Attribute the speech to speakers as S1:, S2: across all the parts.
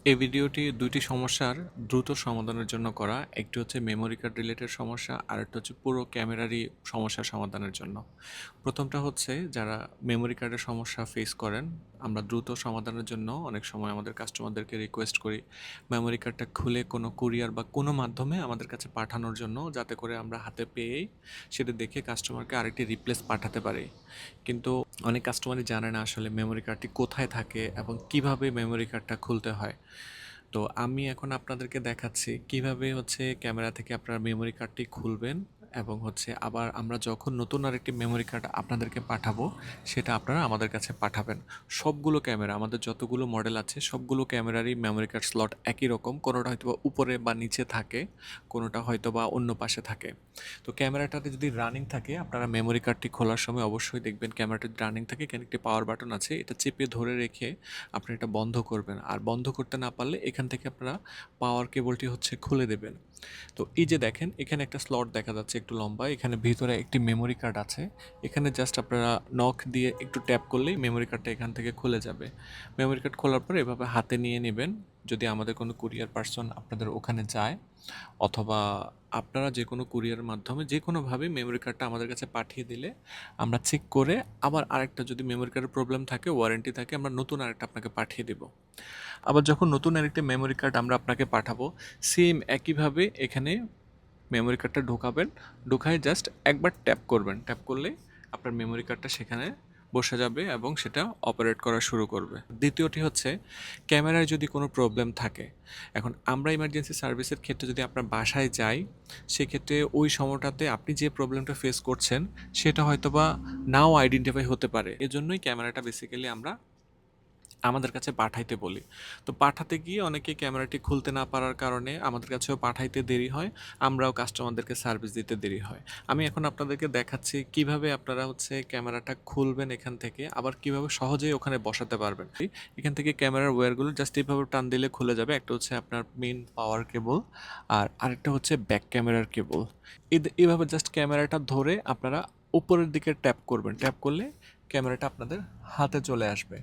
S1: এই ভিডিওটি দুইটি সমস্যার দ্রুত সমাধানের জন্য করা। একটি হচ্ছে মেমোরি কার্ড রিলেটেড সমস্যা, আর একটা হচ্ছে পুরো ক্যামেরারই সমস্যা সমাধানের জন্য। প্রথমটা হচ্ছে যারা মেমোরি কার্ডের সমস্যা ফেস করেন, আমরা দ্রুত সমাধানের জন্য অনেক সময় আমাদের কাস্টমারদেরকে রিকোয়েস্ট করি মেমোরি কার্ডটা খুলে কোনো কুরিয়ার বা কোনো মাধ্যমে আমাদের কাছে পাঠানোর জন্য, যাতে করে আমরা হাতে পেয়েই সেটা দেখে কাস্টমারকে আরেকটি রিপ্লেস পাঠাতে পারি। কিন্তু অনেক কাস্টমারই জানে না আসলে মেমোরি কার্ডটি কোথায় থাকে এবং কিভাবে মেমোরি কার্ডটা খুলতে হয়। তো আমি এখন আপনাদেরকে দেখাচ্ছি কিভাবে হচ্ছে ক্যামেরা থেকে আপনারা মেমোরি কার্ডটি খুলবেন, এবং হচ্ছে আবার আমরা যখন নতুন আরেকটি মেমোরি কার্ড আপনাদেরকে পাঠাবো সেটা আপনারা আমাদের কাছে পাঠাবেন। সবগুলো ক্যামেরা, আমাদের যতগুলো মডেল আছে সবগুলো ক্যামেরারই মেমোরি কার্ড স্লট একই রকম, কোনোটা হয়তো বা উপরে বা নিচে থাকে, কোনোটা হয়তো বা অন্য পাশে থাকে। তো ক্যামেরাটাতে যদি রানিং থাকে, আপনারা মেমোরি কার্ডটি খোলার সময় অবশ্যই দেখবেন ক্যামেরাটি রানিং থাকে, এখানে একটি পাওয়ার বাটন আছে, এটা চেপে ধরে রেখে আপনি এটা বন্ধ করবেন। আর বন্ধ করতে না পারলে এখান থেকে আপনারা পাওয়ার কেবলটি হচ্ছে খুলে দেবেন। তো এই যে দেখেন এখানে একটা স্লট দেখা যাচ্ছে একটু লম্বা, এখানে ভিতরে একটি মেমোরি কার্ড আছে। এখানে জাস্ট আপনারা নক দিয়ে একটু ট্যাপ করলেই মেমোরি কার্ডটা এখান থেকে খুলে যাবে। মেমোরি কার্ড খোলার পরে এভাবে হাতে নিয়ে নেবেন। যদি আমাদের কোনো কুরিয়ার পার্সন আপনাদের ওখানে যায়, অথবা আপনারা যে কোনো কুরিয়ারের মাধ্যমে যে কোনোভাবে মেমোরি কার্ডটা আমাদের কাছে পাঠিয়ে দিলে আমরা চেক করে আবার আরেকটা, যদি মেমোরি কার্ডের প্রবলেম থাকে, ওয়ারেন্টি থাকে, আমরা নতুন আরেকটা আপনাকে পাঠিয়ে দেব। আবার যখন নতুন আরেকটা মেমোরি কার্ড আমরা আপনাকে পাঠাবো, সেম একইভাবে এখানে মেমোরি কার্ডটা ঢোকাবেন। ঢোকায় জাস্ট একবার ট্যাপ করবেন, ট্যাপ করলে আপনার মেমোরি কার্ডটা সেখানে বসে যাবে এবং সেটা অপারেট করা শুরু করবে। দ্বিতীয়টি হচ্ছে ক্যামেরায় যদি কোনো প্রবলেম থাকে, এখন আমরা ইমার্জেন্সি সার্ভিসের ক্ষেত্রে যদি আপনার বাসায় যাই, সেক্ষেত্রে ওই সময়টাতে আপনি যে প্রবলেমটা ফেস করছেন সেটা হয়তোবা নাও আইডেন্টিফাই হতে পারে। এজন্যই ক্যামেরাটা বেসিক্যালি আমরা আমাদের কাছে পাঠাইতে বলি। তো পাঠাতে গিয়ে অনেকে ক্যামেরাটি খুলতে না পারার কারণে আমাদের কাছেও পাঠাইতে দেরি হয়, আমরাও কাস্টমারদেরকে সার্ভিস দিতে দেরি হয়। আমি এখন আপনাদেরকে দেখাচ্ছি কিভাবে আপনারা হচ্ছে ক্যামেরাটা খুলবেন এখান থেকে, আবার কিভাবে সহজেই ওখানে বসাতে পারবেন। এখান থেকে ক্যামেরার ওয়্যারগুলো জাস্ট এইভাবে টান দিলে খুলে যাবে। একটা হচ্ছে আপনার মেইন পাওয়ার কেবল, আর আরেকটা হচ্ছে ব্যাক ক্যামেরার কেবল। এইভাবে জাস্ট ক্যামেরাটা ধরে আপনারা উপরের দিকে ট্যাপ করবেন, ট্যাপ করলে ক্যামেরাটা আপনাদের হাতে চলে আসবে।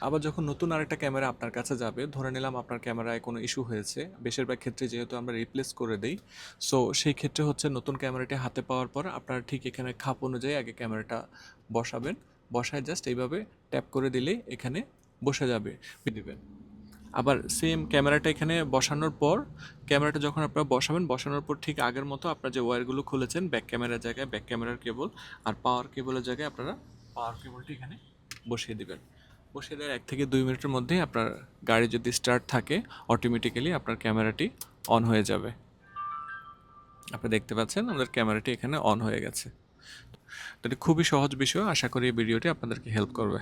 S1: আবার যখন নতুন আরেকটা ক্যামেরা আপনার কাছে যাবে, ধরে নিলাম আপনার ক্যামেরায় কোনো ইস্যু হয়েছে, বেশিরভাগ ক্ষেত্রে যেহেতু আমরা রিপ্লেস করে দিই, সো সেই ক্ষেত্রে হচ্ছে নতুন ক্যামেরাটি হাতে পাওয়ার পর আপনারা ঠিক এখানে খাপ অনুযায়ী আগে ক্যামেরাটা বসাবেন। বসায় জাস্ট এইভাবে ট্যাপ করে দিলেই এখানে বসে যাবে, দিবেন। আবার সেম ক্যামেরাটা এখানে বসানোর পর, ক্যামেরাটা যখন আপনারা বসাবেন, বসানোর পর ঠিক আগের মতো আপনার যে ওয়্যারগুলো খুলেছেন ব্যাক ক্যামেরার জায়গায় ব্যাক ক্যামেরার কেবল, আর পাওয়ার কেবলের জায়গায় আপনারা পাওয়ার কেবলটি এখানে বসিয়ে দিবেন। বসিয়ে দেওয়ার 1 থেকে 2 মিনিটের মধ্যেই আপনার গাড়ি যদি স্টার্ট থাকে, অটোমেটিক্যালি আপনার ক্যামেরাটি অন হয়ে যাবে। আপনি দেখতে পাচ্ছেন আমাদের ক্যামেরাটি এখানে অন হয়ে গেছে। তো এটি খুবই সহজ বিষয়, আশা করি এই ভিডিওটি আপনাদেরকে হেল্প করবে।